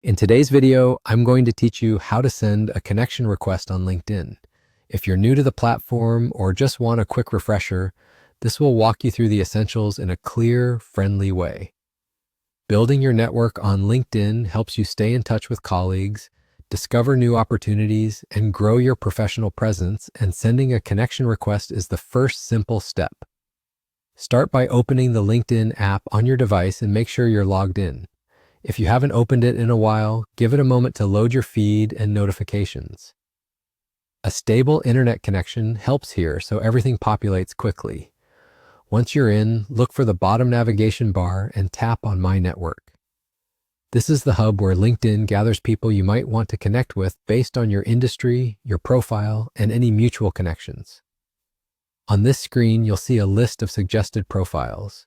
In today's video, I'm going to teach you how to send a connection request on LinkedIn. If you're new to the platform or just want a quick refresher, this will walk you through the essentials in a clear, friendly way. Building your network on LinkedIn helps you stay in touch with colleagues, discover new opportunities, and grow your professional presence, and sending a connection request is the first simple step. Start by opening the LinkedIn app on your device and make sure you're logged in. If you haven't opened it in a while, give it a moment to load your feed and notifications. A stable internet connection helps here so everything populates quickly. Once you're in, look for the bottom navigation bar and tap on My Network. This is the hub where LinkedIn gathers people you might want to connect with based on your industry, your profile, and any mutual connections. On this screen, you'll see a list of suggested profiles.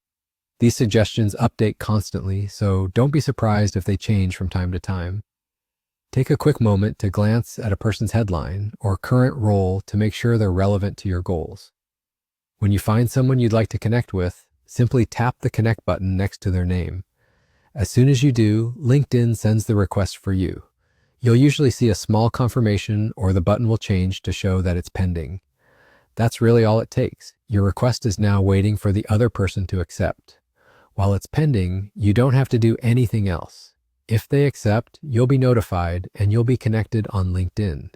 These suggestions update constantly, so don't be surprised if they change from time to time. Take a quick moment to glance at a person's headline or current role to make sure they're relevant to your goals. When you find someone you'd like to connect with, simply tap the connect button next to their name. As soon as you do, LinkedIn sends the request for you. You'll usually see a small confirmation or the button will change to show that it's pending. That's really all it takes. Your request is now waiting for the other person to accept. While it's pending, you don't have to do anything else. If they accept, you'll be notified and you'll be connected on LinkedIn.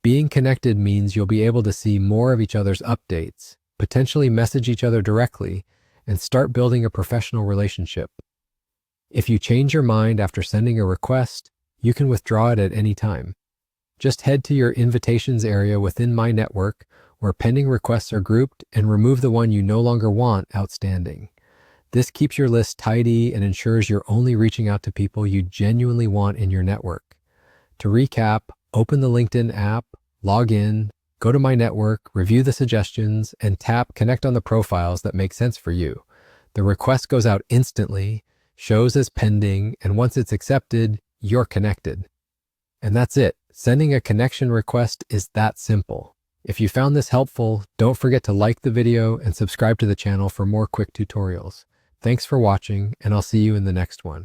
Being connected means you'll be able to see more of each other's updates, potentially message each other directly, and start building a professional relationship. If you change your mind after sending a request, you can withdraw it at any time. Just head to your invitations area within My Network, where pending requests are grouped, and remove the one you no longer want outstanding. This keeps your list tidy and ensures you're only reaching out to people you genuinely want in your network. To recap, open the LinkedIn app, log in, go to My Network, review the suggestions, and tap Connect on the profiles that make sense for you. The request goes out instantly, shows as pending, and once it's accepted, you're connected. And that's it. Sending a connection request is that simple. If you found this helpful, don't forget to like the video and subscribe to the channel for more quick tutorials. Thanks for watching, and I'll see you in the next one.